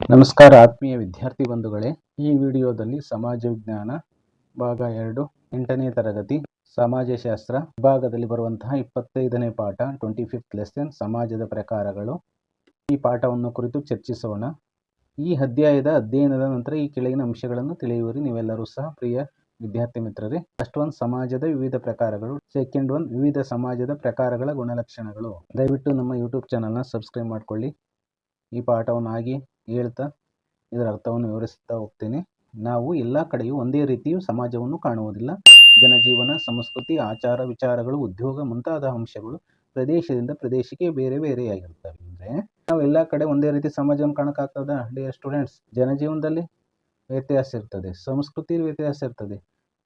ನಮಸ್ಕಾರ ಆತ್ಮೀಯ ವಿದ್ಯಾರ್ಥಿ ಬಂಧುಗಳೇ, ಈ ವಿಡಿಯೋದಲ್ಲಿ ಸಮಾಜ ವಿಜ್ಞಾನ ಭಾಗ 2 8ನೇ ತರಗತಿ ಸಮಾಜಶಾಸ್ತ್ರ ವಿಭಾಗದಲ್ಲಿ ಬರುವಂತಹ 25ನೇ ಪಾಠ 25th ಲೆಸನ್ ಸಮಾಜದ ಪ್ರಕಾರಗಳು. ಈ ಪಾಠವನ್ನು ಕುರಿತು ಚರ್ಚಿಸೋಣ. ಈ ಅಧ್ಯಾಯದ ಅಧ್ಯಯನದ ನಂತರ ಈ ಕೆಳಗಿನ ಅಂಶಗಳನ್ನು ತಿಳಿಯುವಿರಿ ನೀವೆಲ್ಲರೂ ಸಹ ಪ್ರಿಯ ವಿದ್ಯಾರ್ಥಿ ಮಿತ್ರರೇ. ಫಸ್ಟ್ ಒನ್ ಸಮಾಜದ ವಿವಿಧ ಪ್ರಕಾರಗಳು, ಸೆಕೆಂಡ್ ಒನ್ ವಿವಿಧ ಸಮಾಜದ ಪ್ರಕಾರಗಳ ಗುಣಲಕ್ಷಣಗಳು. ದಯವಿಟ್ಟು ನಮ್ಮ ಯೂಟ್ಯೂಬ್ ಚಾನಲ್ನ ಸಬ್ಸ್ಕ್ರೈಬ್ ಮಾಡಿಕೊಳ್ಳಿ. ಈ ಪಾಠವನ್ನು ಆಗಿ ಹೇಳ್ತಾ ಇದರ ಅರ್ಥವನ್ನು ವಿವರಿಸುತ್ತಾ ಹೋಗ್ತೇನೆ. ನಾವು ಎಲ್ಲ ಕಡೆಯೂ ಒಂದೇ ರೀತಿಯು ಸಮಾಜವನ್ನು ಕಾಣುವುದಿಲ್ಲ. ಜನಜೀವನ, ಸಂಸ್ಕೃತಿ, ಆಚಾರ ವಿಚಾರಗಳು, ಉದ್ಯೋಗ ಮುಂತಾದ ಅಂಶಗಳು ಪ್ರದೇಶದಿಂದ ಪ್ರದೇಶಕ್ಕೆ ಬೇರೆ ಬೇರೆಯಾಗಿರ್ತವೆ. ಅಂದರೆ ನಾವು ಎಲ್ಲ ಕಡೆ ಒಂದೇ ರೀತಿ ಸಮಾಜವನ್ನು ಕಾಣಕ್ಕಾಗ್ತದ? ಡಿಯರ್ ಸ್ಟೂಡೆಂಟ್ಸ್, ಜನಜೀವನದಲ್ಲಿ ವ್ಯತ್ಯಾಸ ಇರ್ತದೆ, ಸಂಸ್ಕೃತಿಯಲ್ಲಿ ವ್ಯತ್ಯಾಸ ಇರ್ತದೆ,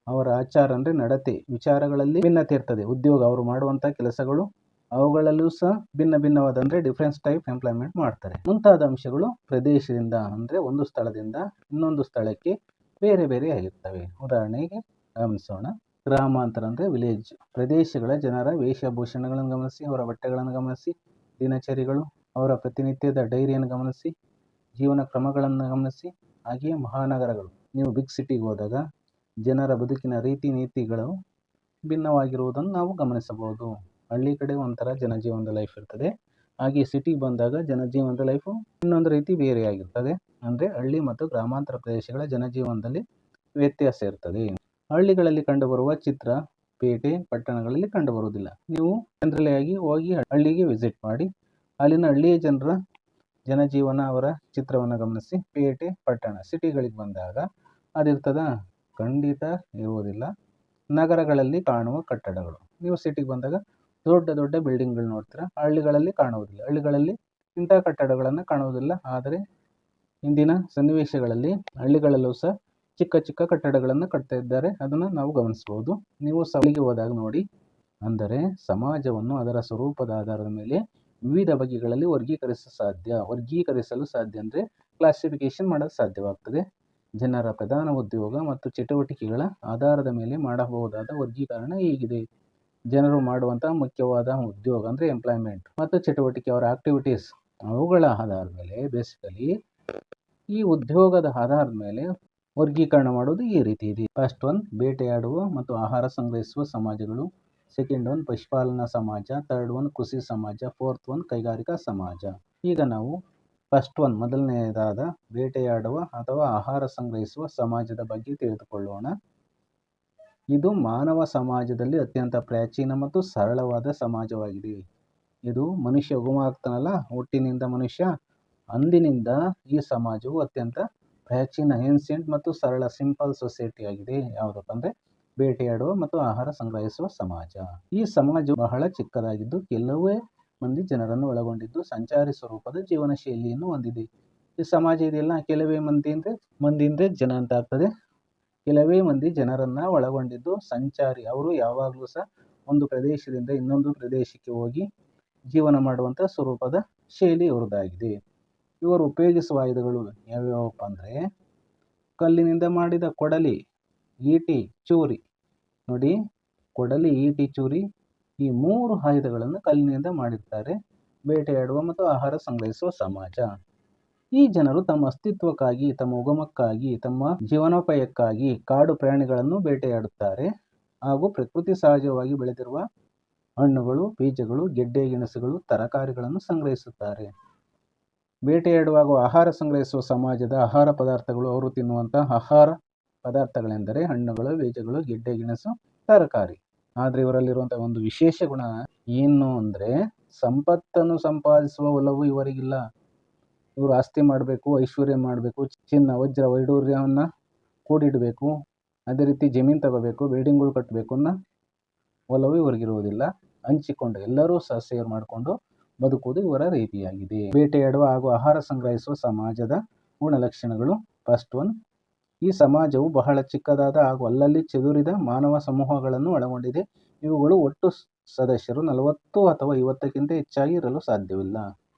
ಅವರ ಆಚಾರ ಅಂದರೆ ನಡತೆ ವಿಚಾರಗಳಲ್ಲಿ ಭಿನ್ನತೆ ಇರ್ತದೆ, ಉದ್ಯೋಗ ಅವರು ಮಾಡುವಂಥ ಕೆಲಸಗಳು ಅವುಗಳಲ್ಲೂ ಸಹ ಭಿನ್ನವಾದ ಅಂದರೆ ಡಿಫ್ರೆನ್ಸ್ ಟೈಪ್ ಎಂಪ್ಲಾಯ್ಮೆಂಟ್ ಮಾಡ್ತಾರೆ. ಮುಂತಾದ ಅಂಶಗಳು ಪ್ರದೇಶದಿಂದ ಅಂದರೆ ಒಂದು ಸ್ಥಳದಿಂದ ಇನ್ನೊಂದು ಸ್ಥಳಕ್ಕೆ ಬೇರೆ ಬೇರೆ ಆಗಿರ್ತವೆ. ಉದಾಹರಣೆಗೆ ಗಮನಿಸೋಣ. ಗ್ರಾಮಾಂತರ ಅಂದರೆ ವಿಲೇಜ್. ಪ್ರದೇಶಗಳ ಜನರ ವೇಷಭೂಷಣಗಳನ್ನು ಗಮನಿಸಿ, ಅವರ ಬಟ್ಟೆಗಳನ್ನು ಗಮನಿಸಿ, ದಿನಚರಿಗಳು, ಅವರ ಪ್ರತಿನಿತ್ಯದ ಡೈರಿಯನ್ನು ಗಮನಿಸಿ, ಜೀವನ ಕ್ರಮಗಳನ್ನು ಗಮನಿಸಿ. ಹಾಗೆಯೇ ಮಹಾನಗರಗಳು, ನೀವು ಬಿಗ್ ಸಿಟಿಗೆ ಹೋದಾಗ ಜನರ ಬದುಕಿನ ರೀತಿ ನೀತಿಗಳು ಭಿನ್ನವಾಗಿರುವುದನ್ನು ನಾವು ಗಮನಿಸಬಹುದು. ಹಳ್ಳಿ ಕಡೆ ಒಂಥರ ಜನಜೀವನದ ಲೈಫ್ ಇರ್ತದೆ, ಹಾಗೆ ಸಿಟಿಗೆ ಬಂದಾಗ ಜನಜೀವನದ ಲೈಫು ಇನ್ನೊಂದು ರೀತಿ ಬೇರೆಯಾಗಿರ್ತದೆ. ಅಂದರೆ ಹಳ್ಳಿ ಮತ್ತು ಗ್ರಾಮಾಂತರ ಪ್ರದೇಶಗಳ ಜನಜೀವನದಲ್ಲಿ ವ್ಯತ್ಯಾಸ ಇರ್ತದೆ. ಹಳ್ಳಿಗಳಲ್ಲಿ ಕಂಡುಬರುವ ಚಿತ್ರ ಪೇಟೆ ಪಟ್ಟಣಗಳಲ್ಲಿ ಕಂಡುಬರುವುದಿಲ್ಲ. ನೀವು ಜನರಲಿ ಆಗಿ ಹೋಗಿ ಹಳ್ಳಿಗೆ ವಿಸಿಟ್ ಮಾಡಿ, ಅಲ್ಲಿನ ಹಳ್ಳಿಯ ಜನರ ಜನಜೀವನ ಅವರ ಚಿತ್ರವನ್ನು ಗಮನಿಸಿ. ಪೇಟೆ ಪಟ್ಟಣ ಸಿಟಿಗಳಿಗೆ ಬಂದಾಗ ಅದಿರ್ತದ? ಖಂಡಿತ ಇರುವುದಿಲ್ಲ. ನಗರಗಳಲ್ಲಿ ಕಾಣುವ ಕಟ್ಟಡಗಳು, ನೀವು ಸಿಟಿಗೆ ಬಂದಾಗ ದೊಡ್ಡ ದೊಡ್ಡ ಬಿಲ್ಡಿಂಗ್ಗಳು ನೋಡ್ತೀರಾ, ಹಳ್ಳಿಗಳಲ್ಲಿ ಕಾಣುವುದಿಲ್ಲ. ಹಳ್ಳಿಗಳಲ್ಲಿ ಇಂಥ ಕಟ್ಟಡಗಳನ್ನು ಕಾಣುವುದಿಲ್ಲ. ಆದರೆ ಇಂದಿನ ಸನ್ನಿವೇಶಗಳಲ್ಲಿ ಹಳ್ಳಿಗಳಲ್ಲೂ ಸಹ ಚಿಕ್ಕ ಚಿಕ್ಕ ಕಟ್ಟಡಗಳನ್ನು ಕಟ್ತಾ ಇದ್ದಾರೆ, ಅದನ್ನು ನಾವು ಗಮನಿಸಬಹುದು. ನೀವು ಹಳ್ಳಿಗೆ ಹೋದಾಗ ನೋಡಿ. ಅಂದರೆ ಸಮಾಜವನ್ನು ಅದರ ಸ್ವರೂಪದ ಆಧಾರದ ಮೇಲೆ ವಿವಿಧ ಬಗೆಗಳಲ್ಲಿ ವರ್ಗೀಕರಿಸಲು ಸಾಧ್ಯ ಅಂದರೆ ಕ್ಲಾಸಿಫಿಕೇಶನ್ ಮಾಡಲು ಸಾಧ್ಯವಾಗ್ತದೆ. ಜನರ ಪ್ರಧಾನ ಉದ್ಯೋಗ ಮತ್ತು ಚಟುವಟಿಕೆಗಳ ಆಧಾರದ ಮೇಲೆ ಮಾಡಬಹುದಾದ ವರ್ಗೀಕರಣ ಹೀಗಿದೆ. ಜನರು ಮಾಡುವಂತಹ ಮುಖ್ಯವಾದ ಉದ್ಯೋಗ ಅಂದರೆ ಎಂಪ್ಲಾಯ್ಮೆಂಟ್ ಮತ್ತು ಚಟುವಟಿಕೆ, ಅವರ ಆಕ್ಟಿವಿಟೀಸ್, ಅವುಗಳ ಆಧಾರದ ಮೇಲೆ ಬೇಸಿಕಲಿ ಈ ಉದ್ಯೋಗದ ಆಧಾರದ ಮೇಲೆ ವರ್ಗೀಕರಣ ಮಾಡೋದು ಈ ರೀತಿ ಇದೆ. ಫಸ್ಟ್ ಒನ್ ಬೇಟೆಯಾಡುವ ಮತ್ತು ಆಹಾರ ಸಂಗ್ರಹಿಸುವ ಸಮಾಜಗಳು, ಸೆಕೆಂಡ್ ಒನ್ ಪಶುಪಾಲನಾ ಸಮಾಜ, ಥರ್ಡ್ ಒನ್ ಕೃಷಿ ಸಮಾಜ, ಫೋರ್ತ್ ಒನ್ ಕೈಗಾರಿಕಾ ಸಮಾಜ. ಈಗ ನಾವು ಫಸ್ಟ್ ಒನ್ ಮೊದಲನೆಯದಾದ ಬೇಟೆಯಾಡುವ ಅಥವಾ ಆಹಾರ ಸಂಗ್ರಹಿಸುವ ಸಮಾಜದ ಬಗ್ಗೆ ತಿಳಿದುಕೊಳ್ಳೋಣ. ಇದು ಮಾನವ ಸಮಾಜದಲ್ಲಿ ಅತ್ಯಂತ ಪ್ರಾಚೀನ ಮತ್ತು ಸರಳವಾದ ಸಮಾಜವಾಗಿದೆ. ಇದು ಮನುಷ್ಯ ಉಗಮ ಆಗ್ತಾನಲ್ಲ, ಹುಟ್ಟಿನಿಂದ ಮನುಷ್ಯ, ಅಂದಿನಿಂದ ಈ ಸಮಾಜವು ಅತ್ಯಂತ ಪ್ರಾಚೀನ ಏನ್ಸಿಯಂಟ್ ಮತ್ತು ಸರಳ ಸಿಂಪಲ್ ಸೊಸೈಟಿ ಆಗಿದೆ. ಯಾವುದಪ್ಪ ಅಂದರೆ ಬೇಟೆಯಾಡುವ ಮತ್ತು ಆಹಾರ ಸಂಗ್ರಹಿಸುವ ಸಮಾಜ. ಈ ಸಮಾಜವು ಬಹಳ ಚಿಕ್ಕದಾಗಿದ್ದು ಕೆಲವೇ ಮಂದಿ ಜನರನ್ನು ಒಳಗೊಂಡಿದ್ದು ಸಂಚಾರಿ ಸ್ವರೂಪದ ಜೀವನ ಶೈಲಿಯನ್ನು ಹೊಂದಿದೆ. ಈ ಸಮಾಜ ಇದೆಯಲ್ಲ, ಕೆಲವೇ ಮಂದಿ ಅಂದರೆ ಜನ ಅಂತ ಆಗ್ತದೆ. ಕೆಲವೇ ಮಂದಿ ಜನರನ್ನ ಒಳಗೊಂಡಿದ್ದು ಸಂಚಾರಿ, ಅವರು ಯಾವಾಗಲೂ ಸಹ ಒಂದು ಪ್ರದೇಶದಿಂದ ಇನ್ನೊಂದು ಪ್ರದೇಶಕ್ಕೆ ಹೋಗಿ ಜೀವನ ಮಾಡುವಂಥ ಸ್ವರೂಪದ ಶೈಲಿ ಇವರದಾಗಿದೆ. ಇವರು ಉಪಯೋಗಿಸುವ ಆಯುಧಗಳು ಯಾವ್ಯಾವಪ್ಪ ಅಂದರೆ ಕಲ್ಲಿನಿಂದ ಮಾಡಿದ ಕೊಡಲಿ, ಈಟಿ, ಚೂರಿ. ನೋಡಿ, ಕೊಡಲಿ, ಈಟಿ, ಚೂರಿ ಈ 3 ಆಯುಧಗಳನ್ನು ಕಲ್ಲಿನಿಂದ ಮಾಡಿರ್ತಾರೆ. ಬೇಟೆಯಾಡುವ ಮತ್ತು ಆಹಾರ ಸಂಗ್ರಹಿಸುವ ಸಮಾಜ. ಈ ಜನರು ತಮ್ಮ ಅಸ್ತಿತ್ವಕ್ಕಾಗಿ, ತಮ್ಮ ಉಗಮಕ್ಕಾಗಿ, ತಮ್ಮ ಜೀವನೋಪಾಯಕ್ಕಾಗಿ ಕಾಡು ಪ್ರಾಣಿಗಳನ್ನು ಬೇಟೆಯಾಡುತ್ತಾರೆ ಹಾಗೂ ಪ್ರಕೃತಿ ಸಹಜವಾಗಿ ಬೆಳೆದಿರುವ ಹಣ್ಣುಗಳು, ಬೀಜಗಳು, ಗೆಡ್ಡೆ ಗೆಣಸುಗಳು, ತರಕಾರಿಗಳನ್ನು ಸಂಗ್ರಹಿಸುತ್ತಾರೆ. ಬೇಟೆಯಾಡುವಾಗ ಆಹಾರ ಸಂಗ್ರಹಿಸುವ ಸಮಾಜದ ಆಹಾರ ಪದಾರ್ಥಗಳು, ಅವರು ತಿನ್ನುವಂತಹ ಆಹಾರ ಪದಾರ್ಥಗಳೆಂದರೆ ಹಣ್ಣುಗಳು, ಬೀಜಗಳು, ಗೆಡ್ಡೆ ಗೆಣಸು, ತರಕಾರಿ. ಆದರೆ ಇವರಲ್ಲಿರುವಂತಹ ಒಂದು ವಿಶೇಷ ಗುಣ ಏನು ಅಂದರೆ ಸಂಪತ್ತನ್ನು ಸಂಪಾದಿಸುವ ಒಲವು ಇವರಿಗಿಲ್ಲ. ಇವರು ಆಸ್ತಿ ಮಾಡಬೇಕು, ಐಶ್ವರ್ಯ ಮಾಡಬೇಕು, ಚಿನ್ನ ವಜ್ರ ವೈಡೂರ್ಯವನ್ನು ಕೂಡಿಡಬೇಕು, ಅದೇ ರೀತಿ ಜಮೀನು ತಗೋಬೇಕು, ಬಿಲ್ಡಿಂಗ್ಗಳು ಕಟ್ಟಬೇಕು ಅನ್ನೋ ಒಲವು ಇವರಿಗಿರುವುದಿಲ್ಲ. ಹಂಚಿಕೊಂಡು ಎಲ್ಲರೂ ಸಹ ಸೇರ್ ಮಾಡಿಕೊಂಡು ಬದುಕುವುದು ಇವರ ರೀತಿಯಾಗಿದೆ. ಬೇಟೆಯಾಡುವ ಹಾಗೂ ಆಹಾರ ಸಂಗ್ರಹಿಸುವ ಸಮಾಜದ ಗುಣಲಕ್ಷಣಗಳು. ಫಸ್ಟ್ ಒನ್, ಈ ಸಮಾಜವು ಬಹಳ ಚಿಕ್ಕದಾದ ಹಾಗೂ ಅಲ್ಲಲ್ಲಿ ಚದುರಿದ ಮಾನವ ಸಮೂಹಗಳನ್ನು ಒಳಗೊಂಡಿದೆ. ಇವುಗಳು ಒಟ್ಟು ಸದಸ್ಯರು 40 ಅಥವಾ 50ಕ್ಕಿಂತ ಹೆಚ್ಚಾಗಿ ಇರಲು ಸಾಧ್ಯವಿಲ್ಲ.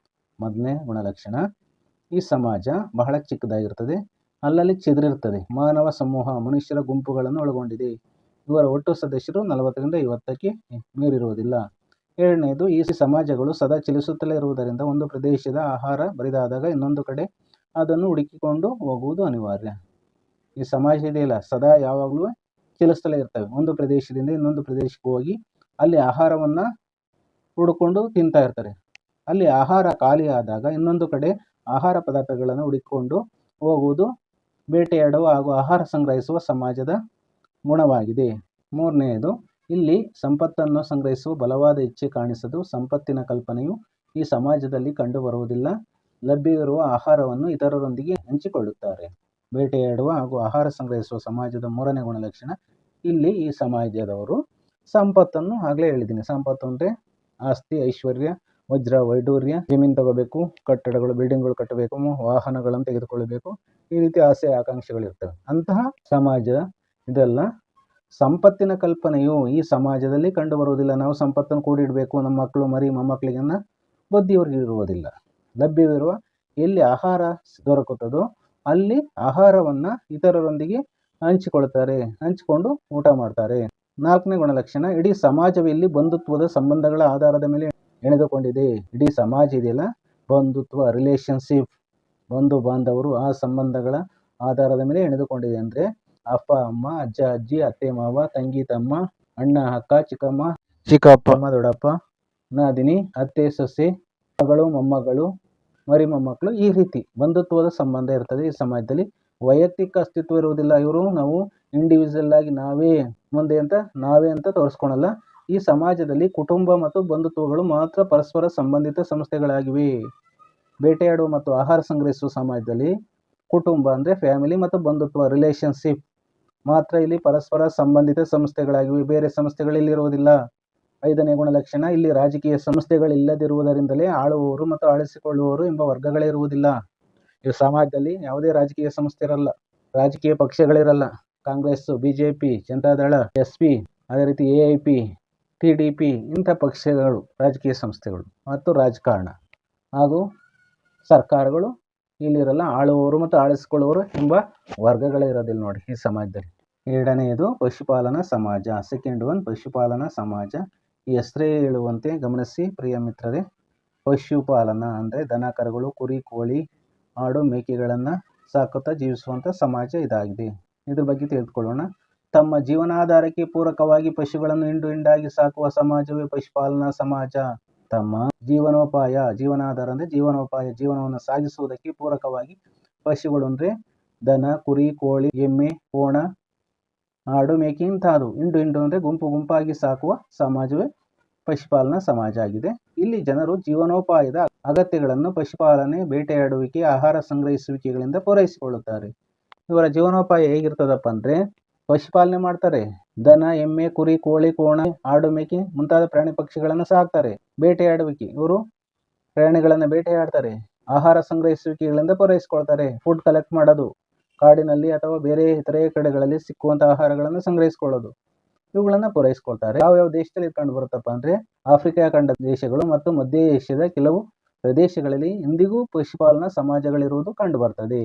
ಮೊದಲನೇ ಗುಣಲಕ್ಷಣ, ಈ ಸಮಾಜ ಬಹಳ ಚಿಕ್ಕದಾಗಿರ್ತದೆ, ಅಲ್ಲಲ್ಲಿ ಚೆದರಿರ್ತದೆ, ಮಾನವ ಸಮೂಹ ಮನುಷ್ಯರ ಗುಂಪುಗಳನ್ನು ಒಳಗೊಂಡಿದೆ. ಇವರ ಒಟ್ಟು ಸದಸ್ಯರು 40ರಿಂದ 50ಕ್ಕೆ ಮೀರಿರುವುದಿಲ್ಲ. ಎರಡನೇದು, ಈ ಸಮಾಜಗಳು ಸದಾ ಚಲಿಸುತ್ತಲೇ ಇರುವುದರಿಂದ ಒಂದು ಪ್ರದೇಶದ ಆಹಾರ ಬರಿದಾದಾಗ ಇನ್ನೊಂದು ಕಡೆ ಅದನ್ನು ಹುಡುಕಿಕೊಂಡು ಹೋಗುವುದು ಅನಿವಾರ್ಯ. ಈ ಸಮಾಜ ಇದೆಯಲ್ಲ ಸದಾ ಯಾವಾಗಲೂ ಚಲಿಸ್ತಲೇ ಇರ್ತವೆ. ಒಂದು ಪ್ರದೇಶದಿಂದ ಇನ್ನೊಂದು ಪ್ರದೇಶಕ್ಕೆ ಹೋಗಿ ಅಲ್ಲಿ ಆಹಾರವನ್ನು ಹುಡುಕೊಂಡು ತಿಂತಾ ಇರ್ತಾರೆ. ಅಲ್ಲಿ ಆಹಾರ ಖಾಲಿ ಆದಾಗ ಇನ್ನೊಂದು ಕಡೆ ಆಹಾರ ಪದಾರ್ಥಗಳನ್ನು ಹುಡುಕಿಕೊಂಡು ಹೋಗುವುದು ಬೇಟೆಯಾಡುವ ಹಾಗೂ ಆಹಾರ ಸಂಗ್ರಹಿಸುವ ಸಮಾಜದ ಗುಣವಾಗಿದೆ. ಮೂರನೆಯದು, ಇಲ್ಲಿ ಸಂಪತ್ತನ್ನು ಸಂಗ್ರಹಿಸುವ ಬಲವಾದ ಇಚ್ಛೆ ಕಾಣಿಸದು. ಸಂಪತ್ತಿನ ಕಲ್ಪನೆಯು ಈ ಸಮಾಜದಲ್ಲಿ ಕಂಡುಬರುವುದಿಲ್ಲ. ಲಭ್ಯವಿರುವ ಆಹಾರವನ್ನು ಇತರರೊಂದಿಗೆ ಹಂಚಿಕೊಳ್ಳುತ್ತಾರೆ. ಬೇಟೆಯಾಡುವ ಹಾಗೂ ಆಹಾರ ಸಂಗ್ರಹಿಸುವ ಸಮಾಜದ ಮೂರನೇ ಗುಣಲಕ್ಷಣ, ಇಲ್ಲಿ ಈ ಸಮಾಜದವರು ಸಂಪತ್ತನ್ನು, ಆಗಲೇ ಹೇಳಿದ್ದೀನಿ, ಸಂಪತ್ತು ಅಂದರೆ ಆಸ್ತಿ, ಐಶ್ವರ್ಯ, ವಜ್ರ ವೈಡೂರ್ಯ, ಜಮೀನು ತಗೋಬೇಕು, ಕಟ್ಟಡಗಳು ಬಿಲ್ಡಿಂಗ್ಗಳು ಕಟ್ಟಬೇಕು, ವಾಹನಗಳನ್ನು ತೆಗೆದುಕೊಳ್ಳಬೇಕು, ಈ ರೀತಿ ಆಸೆ ಆಕಾಂಕ್ಷೆಗಳಿರ್ತವೆ. ಅಂತಹ ಸಮಾಜ ಇದೆಲ್ಲ. ಸಂಪತ್ತಿನ ಕಲ್ಪನೆಯು ಈ ಸಮಾಜದಲ್ಲಿ ಕಂಡುಬರುವುದಿಲ್ಲ. ನಾವು ಸಂಪತ್ತನ್ನು ಕೂಡಿಡಬೇಕು, ನಮ್ಮ ಮಕ್ಕಳು ಮರಿ ಮೊಮ್ಮಕ್ಕಳಿಗೆನ್ನ ಬುದ್ಧಿಯವರಿಗೆ ಇರುವುದಿಲ್ಲ. ಲಭ್ಯವಿರುವ ಎಲ್ಲಿ ಆಹಾರ ದೊರಕುತ್ತದೋ ಅಲ್ಲಿ ಆಹಾರವನ್ನು ಇತರರೊಂದಿಗೆ ಹಂಚಿಕೊಂಡು ಊಟ ಮಾಡ್ತಾರೆ. ನಾಲ್ಕನೇ ಗುಣಲಕ್ಷಣ, ಇಡೀ ಸಮಾಜವಿಲ್ಲಿ ಬಂಧುತ್ವದ ಸಂಬಂಧಗಳ ಆಧಾರದ ಮೇಲೆ ಎಣೆದುಕೊಂಡಿದೆ. ಇಡೀ ಸಮಾಜ ಇದೆಯಲ್ಲ, ಬಂಧುತ್ವ, ರಿಲೇಷನ್ಶಿಪ್, ಬಂಧು ಬಾಂಧವರು, ಆ ಸಂಬಂಧಗಳ ಆಧಾರದ ಮೇಲೆ ಎಣೆದುಕೊಂಡಿದೆ. ಅಂದರೆ ಅಪ್ಪ ಅಮ್ಮ, ಅಜ್ಜ ಅಜ್ಜಿ, ಅತ್ತೆ ಮಾವ, ತಂಗಿ ತಮ್ಮ, ಅಣ್ಣ ಅಕ್ಕ, ಚಿಕ್ಕಮ್ಮ ಚಿಕ್ಕಪ್ಪ, ದೊಡ್ಡಪ್ಪ, ನಾದಿನಿ, ಅತ್ತೆ ಸೊಸೆ, ಮಗಳು ಮೊಮ್ಮಗಳು, ಮರಿ ಮೊಮ್ಮಕ್ಕಳು, ಈ ರೀತಿ ಬಂಧುತ್ವದ ಸಂಬಂಧ ಇರ್ತದೆ ಈ ಸಮಾಜದಲ್ಲಿ. ವೈಯಕ್ತಿಕ ಅಸ್ತಿತ್ವ ಇರುವುದಿಲ್ಲ. ಇವರು ನಾವು ಇಂಡಿವಿಜುವಲ್ ಆಗಿ ನಾವೇ ಅಂತ ತೋರಿಸ್ಕೊಳಲ್ಲ. ಈ ಸಮಾಜದಲ್ಲಿ ಕುಟುಂಬ ಮತ್ತು ಬಂಧುತ್ವಗಳು ಮಾತ್ರ ಪರಸ್ಪರ ಸಂಬಂಧಿತ ಸಂಸ್ಥೆಗಳಾಗಿವೆ. ಬೇಟೆಯಾಡುವ ಮತ್ತು ಆಹಾರ ಸಂಗ್ರಹಿಸುವ ಸಮಾಜದಲ್ಲಿ ಕುಟುಂಬ ಅಂದರೆ ಫ್ಯಾಮಿಲಿ ಮತ್ತು ಬಂಧುತ್ವ, ರಿಲೇಷನ್ಶಿಪ್ ಮಾತ್ರ ಇಲ್ಲಿ ಪರಸ್ಪರ ಸಂಬಂಧಿತ ಸಂಸ್ಥೆಗಳಾಗಿವೆ. ಬೇರೆ ಸಂಸ್ಥೆಗಳಿಲ್ಲಿರುವುದಿಲ್ಲ. ಐದನೇ ಗುಣಲಕ್ಷಣ, ಇಲ್ಲಿ ರಾಜಕೀಯ ಸಂಸ್ಥೆಗಳಿಲ್ಲದಿರುವುದರಿಂದಲೇ ಆಳುವವರು ಮತ್ತು ಆಳಿಸಿಕೊಳ್ಳುವವರು ಎಂಬ ವರ್ಗಗಳಿರುವುದಿಲ್ಲ. ಈ ಸಮಾಜದಲ್ಲಿ ಯಾವುದೇ ರಾಜಕೀಯ ಸಂಸ್ಥೆ ಇರಲ್ಲ, ರಾಜಕೀಯ ಪಕ್ಷಗಳಿರಲ್ಲ. ಕಾಂಗ್ರೆಸ್, ಬಿಜೆಪಿ, ಜನತಾದಳ, SP, ಅದೇ ರೀತಿ AIP, TDP ಇಂಥ ಪಕ್ಷಗಳು ರಾಜಕೀಯ ಸಂಸ್ಥೆಗಳು ಮತ್ತು ರಾಜಕಾರಣ ಹಾಗೂ ಸರ್ಕಾರಗಳು ಇಲ್ಲಿರಲ್ಲ. ಆಳುವವರು ಮತ್ತು ಆಳಿಸಿಕೊಳ್ಳುವವರು ಎಂಬ ವರ್ಗಗಳೇ ಇರೋದಿಲ್ಲ ನೋಡಿ ಈ ಸಮಾಜದಲ್ಲಿ. ಎರಡನೆಯದು ಪಶುಪಾಲನಾ ಸಮಾಜ. ಸೆಕೆಂಡ್ ಒನ್ ಪಶುಪಾಲನಾ ಸಮಾಜ. ಈ ಹೆಸರೇ ಹೇಳುವಂತೆ ಗಮನಿಸಿ ಪ್ರಿಯ ಮಿತ್ರರೇ, ಪಶುಪಾಲನಾ ಅಂದರೆ ದನ ಕರುಗಳು, ಕುರಿ ಕೋಳಿ, ಆಡು ಮೇಕೆಗಳನ್ನು ಸಾಕುತ್ತಾ ಜೀವಿಸುವಂಥ ಸಮಾಜ ಇದಾಗಿದೆ. ಇದ್ರ ಬಗ್ಗೆ ತಿಳಿದುಕೊಳ್ಳೋಣ. ತಮ್ಮ ಜೀವನಾಧಾರಕ್ಕೆ ಪೂರಕವಾಗಿ ಪಶುಗಳನ್ನು ಹಿಂಡಾಗಿ ಸಾಕುವ ಸಮಾಜವೇ ಪಶುಪಾಲನಾ ಸಮಾಜ. ತಮ್ಮ ಜೀವನಾಧಾರ ಅಂದರೆ ಜೀವನವನ್ನು ಸಾಗಿಸುವುದಕ್ಕೆ ಪೂರಕವಾಗಿ ಪಶುಗಳು ಅಂದರೆ ದನ, ಕುರಿ, ಕೋಳಿ, ಎಮ್ಮೆ, ಕೋಣ, ಆಡು, ಮೇಕೆ ಇಂತಹದು ಹಿಂಡು ಅಂದರೆ ಗುಂಪಾಗಿ ಸಾಕುವ ಸಮಾಜವೇ ಪಶುಪಾಲನಾ ಸಮಾಜ ಆಗಿದೆ. ಇಲ್ಲಿ ಜನರು ಜೀವನೋಪಾಯದ ಅಗತ್ಯಗಳನ್ನು ಪಶುಪಾಲನೆ, ಬೇಟೆಯಾಡುವಿಕೆ, ಆಹಾರ ಸಂಗ್ರಹಿಸುವಿಕೆಗಳಿಂದ ಪೂರೈಸಿಕೊಳ್ಳುತ್ತಾರೆ. ಇವರ ಜೀವನೋಪಾಯ ಹೇಗಿರ್ತದಪ್ಪ ಅಂದರೆ ಪಶುಪಾಲನೆ ಮಾಡ್ತಾರೆ. ದನ, ಎಮ್ಮೆ, ಕುರಿ, ಕೋಳಿ, ಕೋಣ, ಆಡು, ಮೇಕೆ ಮುಂತಾದ ಪ್ರಾಣಿ ಪಕ್ಷಿಗಳನ್ನು ಸಾಕ್ತಾರೆ. ಬೇಟೆಯಾಡುವಿಕೆ, ಇವರು ಪ್ರಾಣಿಗಳನ್ನು ಬೇಟೆಯಾಡ್ತಾರೆ. ಆಹಾರ ಸಂಗ್ರಹಿಸುವಿಕೆಗಳಿಂದ ಪೂರೈಸಿಕೊಳ್ತಾರೆ. ಫುಡ್ ಕಲೆಕ್ಟ್ ಮಾಡೋದು, ಕಾಡಿನಲ್ಲಿ ಅಥವಾ ಬೇರೆ ಇತರೆ ಕಡೆಗಳಲ್ಲಿ ಸಿಕ್ಕುವಂಥ ಆಹಾರಗಳನ್ನು ಸಂಗ್ರಹಿಸಿಕೊಳ್ಳೋದು, ಇವುಗಳನ್ನು ಪೂರೈಸಿಕೊಳ್ತಾರೆ. ಯಾವ್ಯಾವ ದೇಶದಲ್ಲಿ ಕಂಡು ಬರುತ್ತಪ್ಪ ಅಂದರೆ ಆಫ್ರಿಕಾ ಖಂಡ ದೇಶಗಳು ಮತ್ತು ಮಧ್ಯ ಏಷ್ಯಾದ ಕೆಲವು ಪ್ರದೇಶಗಳಲ್ಲಿ ಇಂದಿಗೂ ಪಶುಪಾಲನಾ ಸಮಾಜಗಳಿರುವುದು ಕಂಡು ಬರ್ತದೆ.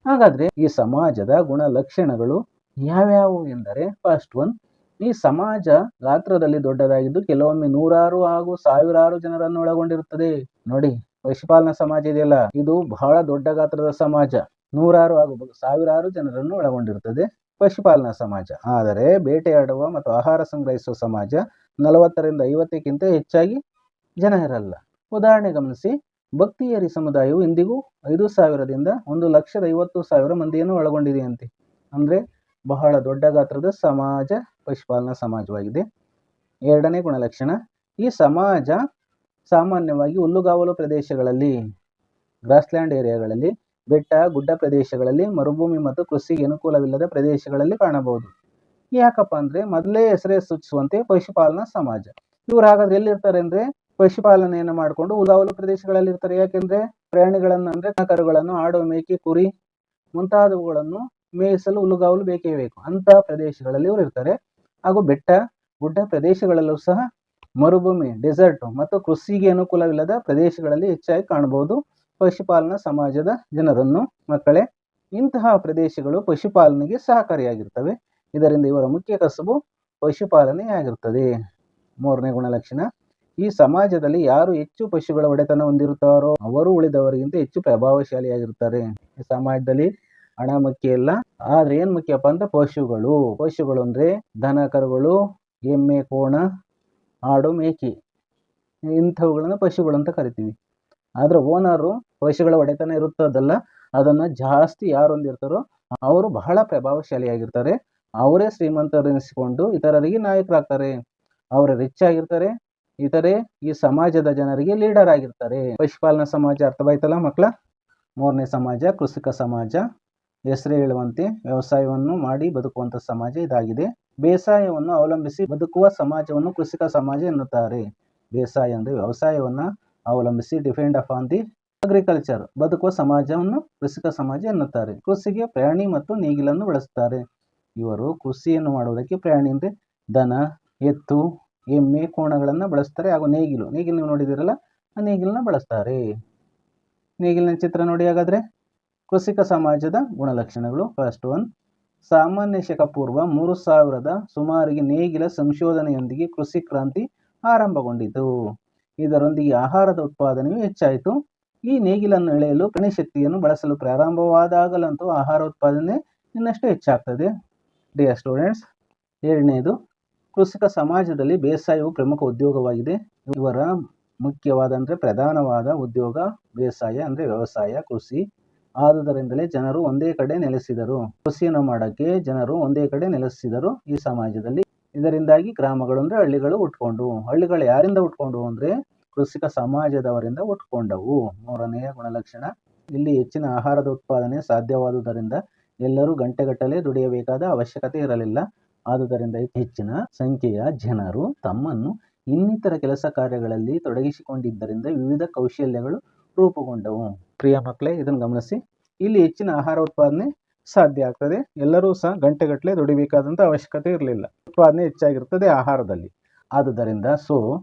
ಹಾಗಾದ್ರೆ ಈ ಸಮಾಜದ ಗುಣಲಕ್ಷಣಗಳು ಯಾವ್ಯಾವು ಎಂದರೆ, ಫಸ್ಟ್ ಒನ್, ಈ ಸಮಾಜ ಗಾತ್ರದಲ್ಲಿ ದೊಡ್ಡದಾಗಿದ್ದು ಕೆಲವೊಮ್ಮೆ ನೂರಾರು ಹಾಗೂ ಸಾವಿರಾರು ಜನರನ್ನು ಒಳಗೊಂಡಿರುತ್ತದೆ. ನೋಡಿ, ಪಶುಪಾಲನಾ ಸಮಾಜ ಇದೆಯಲ್ಲ, ಇದು ಬಹಳ ದೊಡ್ಡ ಗಾತ್ರದ ಸಮಾಜ. ನೂರಾರು ಹಾಗೂ ಸಾವಿರಾರು ಜನರನ್ನು ಒಳಗೊಂಡಿರುತ್ತದೆ ಪಶುಪಾಲನಾ ಸಮಾಜ. ಆದರೆ ಬೇಟೆಯಾಡುವ ಮತ್ತು ಆಹಾರ ಸಂಗ್ರಹಿಸುವ ಸಮಾಜ 40ರಿಂದ 50ಕ್ಕಿಂತ ಹೆಚ್ಚಾಗಿ ಜನ ಇರಲ್ಲ. ಉದಾಹರಣೆ ಗಮನಿಸಿ, ಭಕ್ತಿಯರಿ ಸಮುದಾಯವು ಇಂದಿಗೂ 5,000ರಿಂದ 1,50,000 ಮಂದಿಯನ್ನು ಒಳಗೊಂಡಿದೆಯಂತೆ. ಅಂದರೆ ಬಹಳ ದೊಡ್ಡ ಗಾತ್ರದ ಸಮಾಜ ಪಶುಪಾಲನಾ ಸಮಾಜವಾಗಿದೆ. ಎರಡನೇ ಗುಣಲಕ್ಷಣ, ಈ ಸಮಾಜ ಸಾಮಾನ್ಯವಾಗಿ ಹುಲ್ಲುಗಾವಲು ಪ್ರದೇಶಗಳಲ್ಲಿ, ಗ್ರಾಸ್ಲ್ಯಾಂಡ್ ಏರಿಯಾಗಳಲ್ಲಿ, ಬೆಟ್ಟ ಗುಡ್ಡ ಪ್ರದೇಶಗಳಲ್ಲಿ, ಮರುಭೂಮಿ ಮತ್ತು ಕೃಷಿಗೆ ಅನುಕೂಲವಿಲ್ಲದ ಪ್ರದೇಶಗಳಲ್ಲಿ ಕಾಣಬಹುದು. ಯಾಕಪ್ಪ ಅಂದರೆ ಮೊದಲೇ ಹೆಸರೇ ಸೂಚಿಸುವಂತೆ ಪಶುಪಾಲನಾ ಸಮಾಜ. ಇವರು ಹಾಗಾದ್ರೆ ಎಲ್ಲಿರ್ತಾರೆ ಅಂದರೆ ಪಶುಪಾಲನೆಯನ್ನು ಮಾಡಿಕೊಂಡು ಹುಲ್ಲುಗಾವಲು ಪ್ರದೇಶಗಳಲ್ಲಿ ಇರ್ತಾರೆ. ಯಾಕೆಂದರೆ ಪ್ರಾಣಿಗಳನ್ನು ಅಂದರೆ ಕರುಗಳನ್ನು, ಆಡು, ಮೇಕೆ, ಕುರಿ ಮುಂತಾದವುಗಳನ್ನು ಮೇಯಿಸಲು ಹುಲ್ಲುಗಾವಲು ಬೇಕೇ ಬೇಕು. ಅಂತಹ ಪ್ರದೇಶಗಳಲ್ಲಿ ಇವರು ಇರ್ತಾರೆ. ಹಾಗೂ ಬೆಟ್ಟ ಗುಡ್ಡ ಪ್ರದೇಶಗಳಲ್ಲೂ ಸಹ, ಮರುಭೂಮಿ ಡೆಸರ್ಟ್ ಮತ್ತು ಕೃಷಿಗೆ ಅನುಕೂಲವಿಲ್ಲದ ಪ್ರದೇಶಗಳಲ್ಲಿ ಹೆಚ್ಚಾಗಿ ಕಾಣಬಹುದು ಪಶುಪಾಲನಾ ಸಮಾಜದ ಜನರನ್ನು. ಮಕ್ಕಳೇ, ಇಂತಹ ಪ್ರದೇಶಗಳು ಪಶುಪಾಲನೆಗೆ ಸಹಕಾರಿಯಾಗಿರ್ತವೆ. ಇದರಿಂದ ಇವರ ಮುಖ್ಯ ಕಸುಬು ಪಶುಪಾಲನೆ ಆಗಿರುತ್ತದೆ. ಮೂರನೇ ಗುಣಲಕ್ಷಣ, ಈ ಸಮಾಜದಲ್ಲಿ ಯಾರು ಹೆಚ್ಚು ಪಶುಗಳ ಒಡೆತನ ಹೊಂದಿರುತ್ತಾರೋ ಅವರು ಉಳಿದವರಿಗಿಂತ ಹೆಚ್ಚು ಪ್ರಭಾವಶಾಲಿಯಾಗಿರುತ್ತಾರೆ. ಈ ಸಮಾಜದಲ್ಲಿ ಹಣ ಮುಖ್ಯ ಇಲ್ಲ, ಆದ್ರೆ ಏನ್ ಮುಖ್ಯಪ್ಪ ಅಂದ್ರೆ ಪಶುಗಳು ಅಂದ್ರೆ ದನ ಕರುಗಳು, ಎಮ್ಮೆ ಕೋಣ, ಆಡು ಮೇಕೆ, ಇಂಥವುಗಳನ್ನ ಪಶುಗಳು ಅಂತ ಕರಿತೀವಿ. ಆದ್ರೆ ಓನರು ಪಶುಗಳ ಒಡೆತನ ಇರುತ್ತದಲ್ಲ, ಅದನ್ನ ಜಾಸ್ತಿ ಯಾರು ಹೊಂದಿರ್ತಾರೋ ಅವರು ಬಹಳ ಪ್ರಭಾವಶಾಲಿಯಾಗಿರ್ತಾರೆ. ಅವರೇ ಶ್ರೀಮಂತರೆನಿಸಿಕೊಂಡು ಇತರರಿಗೆ ನಾಯಕರಾಗ್ತಾರೆ. ಅವರು ರಿಚ್ ಆಗಿರ್ತಾರೆ, ಇತರೆ ಈ ಸಮಾಜದ ಜನರಿಗೆ ಲೀಡರ್ ಆಗಿರ್ತಾರೆ. ಪಶುಪಾಲನಾ ಸಮಾಜ ಅರ್ಥವಾಯ್ತಲ್ಲ ಮಕ್ಕಳ. ಮೂರನೇ ಸಮಾಜ ಕೃಷಿಕ ಸಮಾಜ. ಹೆಸರೇ ಹೇಳುವಂತೆ ವ್ಯವಸಾಯವನ್ನು ಮಾಡಿ ಬದುಕುವಂತ ಸಮಾಜ ಇದಾಗಿದೆ. ಬೇಸಾಯವನ್ನು ಅವಲಂಬಿಸಿ ಬದುಕುವ ಸಮಾಜವನ್ನು ಕೃಷಿಕ ಸಮಾಜ ಎನ್ನುತ್ತಾರೆ. ಬೇಸಾಯ ಅಂದ್ರೆ ವ್ಯವಸಾಯವನ್ನ ಅವಲಂಬಿಸಿ ಡಿಪೆಂಡ್ ಅಪಾನ್ ದಿ ಅಗ್ರಿಕಲ್ಚರ್ ಬದುಕುವ ಸಮಾಜವನ್ನು ಕೃಷಿಕ ಸಮಾಜ ಎನ್ನುತ್ತಾರೆ. ಕೃಷಿಗೆ ಪ್ರಾಣಿ ಮತ್ತು ನೇಗಿಲನ್ನು ಬಳಸುತ್ತಾರೆ. ಇವರು ಕೃಷಿಯನ್ನು ಮಾಡುವುದಕ್ಕೆ ಪ್ರಾಣಿ ಅಂದ್ರೆ ದನ, ಎತ್ತು, ಎಮ್ಮೆ, ಕೋಣಗಳನ್ನ ಬಳಸ್ತಾರೆ. ಹಾಗೂ ನೇಗಿಲು ನೀವು ನೋಡಿದಿರಲ್ಲ, ಆ ನೇಗಿಲನ್ನ ಬಳಸ್ತಾರೆ. ನೇಗಿಲಿನ ಚಿತ್ರ ನೋಡಿ. ಹಾಗಾದ್ರೆ ಕೃಷಿಕ ಸಮಾಜದ ಗುಣಲಕ್ಷಣಗಳು. ಫಸ್ಟ್ ಒನ್, ಸಾಮಾನ್ಯ ಶಕ ಪೂರ್ವ 3000 ಸುಮಾರಿಗೆ ನೇಗಿಲ ಸಂಶೋಧನೆಯೊಂದಿಗೆ ಕೃಷಿ ಕ್ರಾಂತಿ ಆರಂಭಗೊಂಡಿತು. ಇದರೊಂದಿಗೆ ಆಹಾರದ ಉತ್ಪಾದನೆಯು ಹೆಚ್ಚಾಯಿತು. ಈ ನೇಗಿಲನ್ನು ಎಳೆಯಲು ಪ್ರಾಣಿಶಕ್ತಿಯನ್ನು ಬಳಸಲು ಪ್ರಾರಂಭವಾದಾಗಲಂತೂ ಆಹಾರ ಉತ್ಪಾದನೆ ಇನ್ನಷ್ಟು ಹೆಚ್ಚಾಗ್ತದೆ. ಡಿಯರ್ ಸ್ಟೂಡೆಂಟ್ಸ್, ಎರಡನೇದು, ಕೃಷಿಕ ಸಮಾಜದಲ್ಲಿ ಬೇಸಾಯವು ಪ್ರಮುಖ ಉದ್ಯೋಗವಾಗಿದೆ. ಇವರ ಮುಖ್ಯವಾದ ಅಂದ್ರೆ ಪ್ರಧಾನವಾದ ಉದ್ಯೋಗ ಬೇಸಾಯ ಅಂದ್ರೆ ವ್ಯವಸಾಯ, ಕೃಷಿ. ಆದುದರಿಂದಲೇ ಜನರು ಒಂದೇ ಕಡೆ ನೆಲೆಸಿದರು. ಕೃಷಿಯನ್ನು ಮಾಡಕ್ಕೆ ಜನರು ಒಂದೇ ಕಡೆ ನೆಲೆಸಿದರು ಈ ಸಮಾಜದಲ್ಲಿ. ಇದರಿಂದಾಗಿ ಗ್ರಾಮಗಳು ಅಂದ್ರೆ ಹಳ್ಳಿಗಳು ಹುಟ್ಕೊಂಡು. ಹಳ್ಳಿಗಳು ಯಾರಿಂದ ಹುಟ್ಕೊಂಡು ಅಂದ್ರೆ ಕೃಷಿಕ ಸಮಾಜದವರಿಂದ ಹುಟ್ಕೊಂಡವು. ಮೂರನೆಯ ಗುಣಲಕ್ಷಣ, ಇಲ್ಲಿ ಹೆಚ್ಚಿನ ಆಹಾರದ ಉತ್ಪಾದನೆ ಸಾಧ್ಯವಾದುದರಿಂದ ಎಲ್ಲರೂ ಗಂಟೆಗಟ್ಟಲೆ ದುಡಿಯಬೇಕಾದ ಅವಶ್ಯಕತೆ ಇರಲಿಲ್ಲ. ಆದುದರಿಂದ ಹೆಚ್ಚಿನ ಸಂಖ್ಯೆಯ ಜನರು ತಮ್ಮನ್ನು ಇನ್ನಿತರ ಕೆಲಸ ಕಾರ್ಯಗಳಲ್ಲಿ ತೊಡಗಿಸಿಕೊಂಡಿದ್ದರಿಂದ ವಿವಿಧ ಕೌಶಲ್ಯಗಳು ರೂಪುಗೊಂಡವು. ಪ್ರಿಯ ಮಕ್ಕಳೇ, ಇದನ್ನು ಗಮನಿಸಿ. ಇಲ್ಲಿ ಹೆಚ್ಚಿನ ಆಹಾರ ಉತ್ಪಾದನೆ ಸಾಧ್ಯ ಆಗ್ತದೆ. ಎಲ್ಲರೂ ಸಹ ಗಂಟೆಗಟ್ಟಲೆ ದುಡಿಬೇಕಾದಂಥ ಅವಶ್ಯಕತೆ ಇರಲಿಲ್ಲ. ಉತ್ಪಾದನೆ ಹೆಚ್ಚಾಗಿರ್ತದೆ ಆಹಾರದಲ್ಲಿ. ಆದುದರಿಂದ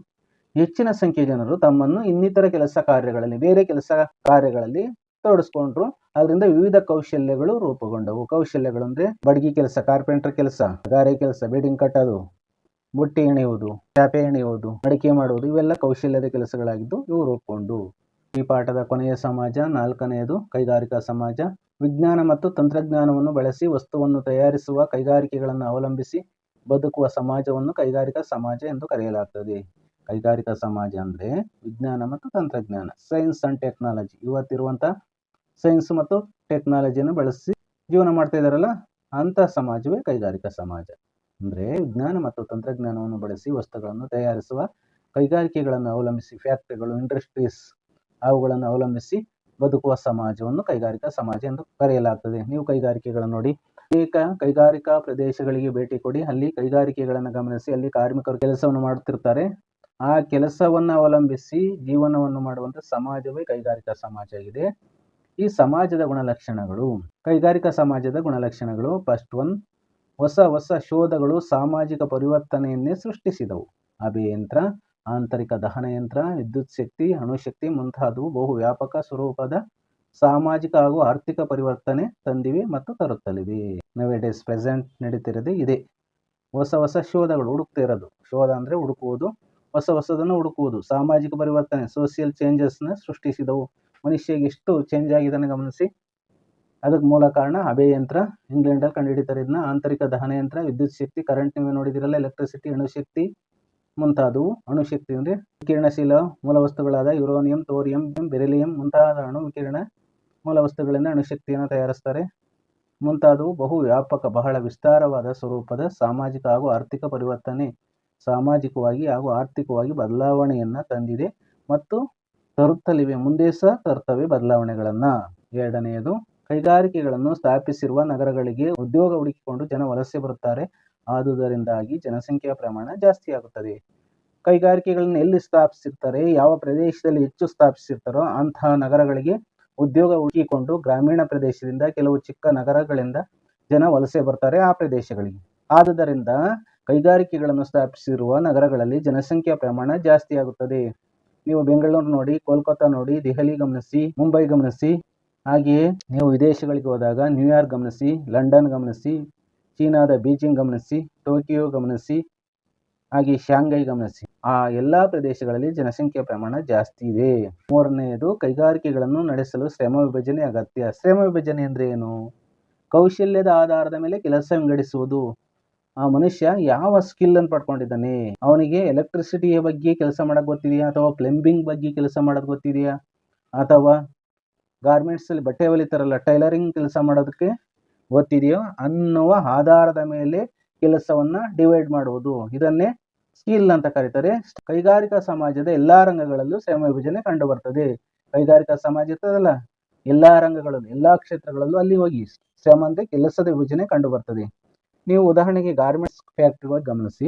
ಹೆಚ್ಚಿನ ಸಂಖ್ಯೆಯ ಜನರು ತಮ್ಮನ್ನು ಇನ್ನಿತರ ಕೆಲಸ ಕಾರ್ಯಗಳಲ್ಲಿ, ಬೇರೆ ಕೆಲಸ ಕಾರ್ಯಗಳಲ್ಲಿ ತೊಡಗಿಸ್ಕೊಂಡ್ರು. ಅದರಿಂದ ವಿವಿಧ ಕೌಶಲ್ಯಗಳು ರೂಪುಗೊಂಡವು. ಕೌಶಲ್ಯಗಳು ಅಂದ್ರೆ ಬಡಗಿ ಕೆಲಸ, ಕಾರ್ಪೆಂಟರ್ ಕೆಲಸ, ಗಾರೆ ಕೆಲಸ, ಬಿಲ್ಡಿಂಗ್ ಕಟ್ಟೋದು, ಬುಟ್ಟಿ ಎಣೆಯುವುದು, ಚಾಪೆ ಎಣೆಯುವುದು, ಅಡಿಕೆ ಮಾಡುವುದು, ಇವೆಲ್ಲ ಕೌಶಲ್ಯದ ಕೆಲಸಗಳಾಗಿದ್ದು ಇವು ರೂಪುಗೊಂಡು. ಈ ಪಾಠದ ಕೊನೆಯ ಸಮಾಜ, ನಾಲ್ಕನೆಯದು ಕೈಗಾರಿಕಾ ಸಮಾಜ. ವಿಜ್ಞಾನ ಮತ್ತು ತಂತ್ರಜ್ಞಾನವನ್ನು ಬಳಸಿ ವಸ್ತುವನ್ನು ತಯಾರಿಸುವ ಕೈಗಾರಿಕೆಗಳನ್ನು ಅವಲಂಬಿಸಿ ಬದುಕುವ ಸಮಾಜವನ್ನು ಕೈಗಾರಿಕಾ ಸಮಾಜ ಎಂದು ಕರೆಯಲಾಗ್ತದೆ. ಕೈಗಾರಿಕಾ ಸಮಾಜ ಅಂದ್ರೆ ವಿಜ್ಞಾನ ಮತ್ತು ತಂತ್ರಜ್ಞಾನ, ಸೈನ್ಸ್ ಅಂಡ್ ಟೆಕ್ನಾಲಜಿ. ಇವತ್ತಿರುವಂತ ಸೈನ್ಸ್ ಮತ್ತು ಟೆಕ್ನಾಲಜಿಯನ್ನು ಬಳಸಿ ಜೀವನ ಮಾಡ್ತಾ ಇದಾರಲ್ಲ, ಅಂತ ಸಮಾಜವೇ ಕೈಗಾರಿಕಾ ಸಮಾಜ. ಅಂದ್ರೆ ವಿಜ್ಞಾನ ಮತ್ತು ತಂತ್ರಜ್ಞಾನವನ್ನು ಬಳಸಿ ವಸ್ತುಗಳನ್ನು ತಯಾರಿಸುವ ಕೈಗಾರಿಕೆಗಳನ್ನು ಅವಲಂಬಿಸಿ, ಫ್ಯಾಕ್ಟರಿಗಳು, ಇಂಡಸ್ಟ್ರೀಸ್, ಅವುಗಳನ್ನು ಅವಲಂಬಿಸಿ ಬದುಕುವ ಸಮಾಜವನ್ನು ಕೈಗಾರಿಕಾ ಸಮಾಜ ಎಂದು ಕರೆಯಲಾಗ್ತದೆ. ನೀವು ಕೈಗಾರಿಕೆಗಳನ್ನು ನೋಡಿ, ಅನೇಕ ಕೈಗಾರಿಕಾ ಪ್ರದೇಶಗಳಿಗೆ ಭೇಟಿ ಕೊಡಿ. ಅಲ್ಲಿ ಕೈಗಾರಿಕೆಗಳನ್ನು ಗಮನಿಸಿ. ಅಲ್ಲಿ ಕಾರ್ಮಿಕರು ಕೆಲಸವನ್ನು ಮಾಡುತ್ತಿರ್ತಾರೆ. ಆ ಕೆಲಸವನ್ನು ಅವಲಂಬಿಸಿ ಜೀವನವನ್ನು ಮಾಡುವಂತ ಸಮಾಜವೇ ಕೈಗಾರಿಕಾ ಸಮಾಜ ಆಗಿದೆ. ಈ ಸಮಾಜದ ಗುಣಲಕ್ಷಣಗಳು. ಕೈಗಾರಿಕಾ ಸಮಾಜದ ಗುಣಲಕ್ಷಣಗಳು. ಫಸ್ಟ್ ಒನ್, ಹೊಸ ಶೋಧಗಳು ಸಾಮಾಜಿಕ ಪರಿವರ್ತನೆಯನ್ನೇ ಸೃಷ್ಟಿಸಿದವು. ಅಭಿಯಂತ್ರ, ಆಂತರಿಕ ದಹನಯಂತ್ರ, ವಿದ್ಯುತ್ ಶಕ್ತಿ, ಅಣುಶಕ್ತಿ ಮುಂತಾದವು ಬಹು ವ್ಯಾಪಕ ಸ್ವರೂಪದ ಸಾಮಾಜಿಕ ಹಾಗೂ ಆರ್ಥಿಕ ಪರಿವರ್ತನೆ ತಂದಿವೆ ಮತ್ತು ತರುತ್ತಲಿವೆ. ನವೇಡೇಸ್ ಪ್ರೆಸೆಂಟ್ ನಡೀತಿರೋದೇ ಇದೆ. ಹೊಸ ಶೋಧಗಳು ಹುಡುಕ್ತಿರೋದು. ಶೋಧ ಅಂದ್ರೆ ಹುಡುಕುವುದು, ಹೊಸದನ್ನು ಹುಡುಕುವುದು. ಸಾಮಾಜಿಕ ಪರಿವರ್ತನೆ, ಸೋಷಿಯಲ್ ಚೇಂಜಸ್ನ ಸೃಷ್ಟಿಸಿದವು. ಮನುಷ್ಯಗೆ ಎಷ್ಟು ಚೇಂಜ್ ಆಗಿದ್ದಾನೆ ಗಮನಿಸಿ. ಅದಕ್ಕೆ ಮೂಲ ಕಾರಣ ಅಭಿಯಂತ್ರ, ಇಂಗ್ಲೆಂಡಲ್ಲಿ ಕಂಡುಹಿಡಿತಾರೆ ಇದನ್ನ. ಆಂತರಿಕ ದಹನಯಂತ್ರ, ವಿದ್ಯುತ್ ಶಕ್ತಿ, ಕರೆಂಟ್ ನೀವು ನೋಡಿದಿರಲ್ಲ, ಎಲೆಕ್ಟ್ರಿಸಿಟಿ, ಅಣುಶಕ್ತಿ ಮುಂತಾದವು. ಅಣುಶಕ್ತಿ ಅಂದ್ರೆ ವಿಕಿರಣಶೀಲ ಮೂಲ ವಸ್ತುಗಳಾದ ಯುರೇನಿಯಂ, ಥೋರಿಯಂ, ಬೆರಿಲಿಯಂ ಮುಂತಾದ ಅಣು ವಿಕಿರಣ ಮೂಲ ವಸ್ತುಗಳಿಂದ ಅಣುಶಕ್ತಿಯನ್ನು ತಯಾರಿಸ್ತಾರೆ. ಮುಂತಾದವು ಬಹು ವ್ಯಾಪಕ, ಬಹಳ ವಿಸ್ತಾರವಾದ ಸ್ವರೂಪದ ಸಾಮಾಜಿಕ ಹಾಗೂ ಆರ್ಥಿಕ ಪರಿವರ್ತನೆ, ಸಾಮಾಜಿಕವಾಗಿ ಹಾಗೂ ಆರ್ಥಿಕವಾಗಿ ಬದಲಾವಣೆಯನ್ನ ತಂದಿದೆ ಮತ್ತು ತರುತ್ತಲಿವೆ. ಮುಂದೆ ಸಹ ತರ್ತವೆ ಬದಲಾವಣೆಗಳನ್ನ. ಎರಡನೆಯದು, ಕೈಗಾರಿಕೆಗಳನ್ನು ಸ್ಥಾಪಿಸಿರುವ ನಗರಗಳಿಗೆ ಉದ್ಯೋಗ ಹುಡುಕಿಕೊಂಡು ಜನ ವಲಸೆ ಬರುತ್ತಾರೆ. ಆದುದರಿಂದಾಗಿ ಜನಸಂಖ್ಯೆಯ ಪ್ರಮಾಣ ಜಾಸ್ತಿ ಆಗುತ್ತದೆ. ಕೈಗಾರಿಕೆಗಳನ್ನು ಎಲ್ಲಿ ಸ್ಥಾಪಿಸಿರ್ತಾರೆ, ಯಾವ ಪ್ರದೇಶದಲ್ಲಿ ಹೆಚ್ಚು ಸ್ಥಾಪಿಸಿರ್ತಾರೋ ಅಂತಹ ನಗರಗಳಿಗೆ ಉದ್ಯೋಗ ಹುಡುಕಿಕೊಂಡು ಗ್ರಾಮೀಣ ಪ್ರದೇಶದಿಂದ, ಕೆಲವು ಚಿಕ್ಕ ನಗರಗಳಿಂದ ಜನ ವಲಸೆ ಬರ್ತಾರೆ ಆ ಪ್ರದೇಶಗಳಿಗೆ. ಆದುದರಿಂದ ಕೈಗಾರಿಕೆಗಳನ್ನು ಸ್ಥಾಪಿಸಿರುವ ನಗರಗಳಲ್ಲಿ ಜನಸಂಖ್ಯೆಯ ಪ್ರಮಾಣ ಜಾಸ್ತಿ ಆಗುತ್ತದೆ. ನೀವು ಬೆಂಗಳೂರು ನೋಡಿ, ಕೋಲ್ಕತ್ತಾ ನೋಡಿ, ದೆಹಲಿ ಗಮನಿಸಿ, ಮುಂಬೈ ಗಮನಿಸಿ. ಹಾಗೆಯೇ ನೀವು ವಿದೇಶಗಳಿಗೆ ಹೋದಾಗ ನ್ಯೂಯಾರ್ಕ್ ಗಮನಿಸಿ, ಲಂಡನ್ ಗಮನಿಸಿ, ಚೀನಾದ ಬೀಜಿಂಗ್ ಗಮನಿಸಿ, ಟೋಕಿಯೋ ಗಮನಿಸಿ, ಹಾಗೆ ಶಾಂಘೈ ಗಮನಿಸಿ, ಆ ಎಲ್ಲಾ ಪ್ರದೇಶಗಳಲ್ಲಿ ಜನಸಂಖ್ಯೆಯ ಪ್ರಮಾಣ ಜಾಸ್ತಿ ಇದೆ. ಮೂರನೆಯದು, ಕೈಗಾರಿಕೆಗಳನ್ನು ನಡೆಸಲು ಶ್ರಮ ವಿಭಜನೆ ಅಗತ್ಯ. ಶ್ರಮ ವಿಭಜನೆ ಅಂದ್ರೆ ಏನು? ಕೌಶಲ್ಯದ ಆಧಾರದ ಮೇಲೆ ಕೆಲಸ ವಿಂಗಡಿಸುವುದು. ಆ ಮನುಷ್ಯ ಯಾವ ಸ್ಕಿಲ್ ಅನ್ನು ಪಡ್ಕೊಂಡಿದ್ದಾನೆ, ಅವನಿಗೆ ಎಲೆಕ್ಟ್ರಿಸಿಟಿಯ ಬಗ್ಗೆ ಕೆಲಸ ಮಾಡಕ್ ಗೊತ್ತಿದೆಯಾ, ಅಥವಾ ಪ್ಲಂಬಿಂಗ್ ಬಗ್ಗೆ ಕೆಲಸ ಮಾಡೋದು ಗೊತ್ತಿದೆಯಾ, ಅಥವಾ ಗಾರ್ಮೆಂಟ್ಸ್ ಅಲ್ಲಿ ಬಟ್ಟೆ ಹೊಲಿತಾರಲ್ಲ ಟೈಲರಿಂಗ್ ಕೆಲಸ ಮಾಡೋದಕ್ಕೆ ಗೊತ್ತಿದೆಯೋ ಅನ್ನುವ ಆಧಾರದ ಮೇಲೆ ಕೆಲಸವನ್ನ ಡಿವೈಡ್ ಮಾಡುವುದು. ಇದನ್ನೇ ಸ್ಕಿಲ್ ಅಂತ ಕರೀತಾರೆ. ಕೈಗಾರಿಕಾ ಸಮಾಜದ ಎಲ್ಲಾ ರಂಗಗಳಲ್ಲೂ ಶ್ರಮ ವಿಭಜನೆ ಕಂಡು ಬರ್ತದೆ. ಕೈಗಾರಿಕಾ ಸಮಾಜ ಇರ್ತದಲ್ಲ, ಎಲ್ಲಾ ರಂಗಗಳಲ್ಲೂ ಎಲ್ಲಾ ಕ್ಷೇತ್ರಗಳಲ್ಲೂ ಅಲ್ಲಿ ಹೋಗಿ ಶ್ರಮ ಅಂದ್ರೆ ಕೆಲಸದ ವಿಭಜನೆ ಕಂಡು ಬರ್ತದೆ. ನೀವು ಉದಾಹರಣೆಗೆ ಗಾರ್ಮೆಂಟ್ಸ್ ಫ್ಯಾಕ್ಟ್ರಿ ಹೋಗಿ ಗಮನಿಸಿ,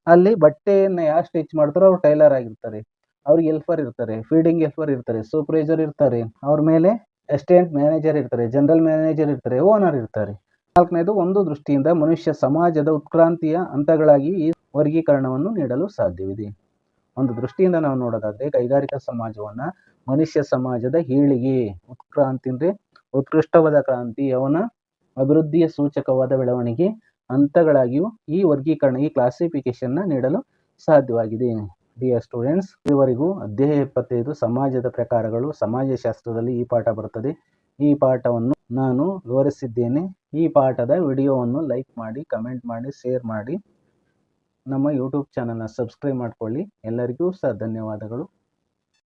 ಅಲ್ಲಿ ಬಟ್ಟೆಯನ್ನ ಯಾರು ಸ್ಟಿಚ್ ಮಾಡ್ತಾರೋ ಅವ್ರು ಟೈಲರ್ ಆಗಿರ್ತಾರೆ, ಅವ್ರಿಗೆ ಹೆಲ್ಪರ್ ಇರ್ತಾರೆ, ಫೀಡಿಂಗ್ ಹೆಲ್ಪರ್ ಇರ್ತಾರೆ, ಸೂಪರ್ವೈಸರ್ ಇರ್ತಾರೆ, ಅವ್ರ ಮೇಲೆ ಅಸಿಸ್ಟೆಂಟ್ ಮ್ಯಾನೇಜರ್ ಇರ್ತಾರೆ, ಜನರಲ್ ಮ್ಯಾನೇಜರ್ ಇರ್ತಾರೆ, ಓನರ್ ಇರ್ತಾರೆ. ನಾಲ್ಕನೇದು, ಒಂದು ದೃಷ್ಟಿಯಿಂದ ಮನುಷ್ಯ ಸಮಾಜದ ಉತ್ಕ್ರಾಂತಿಯ ಹಂತಗಳಾಗಿ ಈ ವರ್ಗೀಕರಣವನ್ನು ನೀಡಲು ಸಾಧ್ಯವಿದೆ. ಒಂದು ದೃಷ್ಟಿಯಿಂದ ನಾವು ನೋಡೋದಾದ್ರೆ ಕೈಗಾರಿಕಾ ಸಮಾಜವನ್ನ ಮನುಷ್ಯ ಸಮಾಜದ ಏಳಿಗೆ, ಉತ್ಕ್ರಾಂತಿ ಅಂದ್ರೆ ಉತ್ಕೃಷ್ಟವಾದ ಕ್ರಾಂತಿ, ಅವನ ಅಭಿವೃದ್ಧಿಯ ಸೂಚಕವಾದ ಬೆಳವಣಿಗೆ ಹಂತಗಳಾಗಿಯೂ ಈ ವರ್ಗೀಕರಣ, ಈ ಕ್ಲಾಸಿಫಿಕೇಶನ್ ನೀಡಲು ಸಾಧ್ಯವಾಗಿದೆ. ಡಿಯರ್ ಸ್ಟೂಡೆಂಟ್ಸ್, ಇದುವರೆಗೂ ಅಧ್ಯಾಯ 75 ಸಮಾಜದ ಪ್ರಕಾರಗಳು, ಸಮಾಜಶಾಸ್ತ್ರದಲ್ಲಿ ಈ ಪಾಠ ಬರುತ್ತದೆ. ಈ ಪಾಠವನ್ನು ನಾನು ವಿವರಿಸಿದ್ದೇನೆ. ಈ ಪಾಠದ ವಿಡಿಯೋವನ್ನು ಲೈಕ್ ಮಾಡಿ, ಕಮೆಂಟ್ ಮಾಡಿ, ಶೇರ್ ಮಾಡಿ, ನಮ್ಮ ಯೂಟ್ಯೂಬ್ ಚಾನಲ್ನ ಸಬ್ಸ್ಕ್ರೈಬ್ ಮಾಡ್ಕೊಳ್ಳಿ. ಎಲ್ಲರಿಗೂ ಸಹ ಧನ್ಯವಾದಗಳು.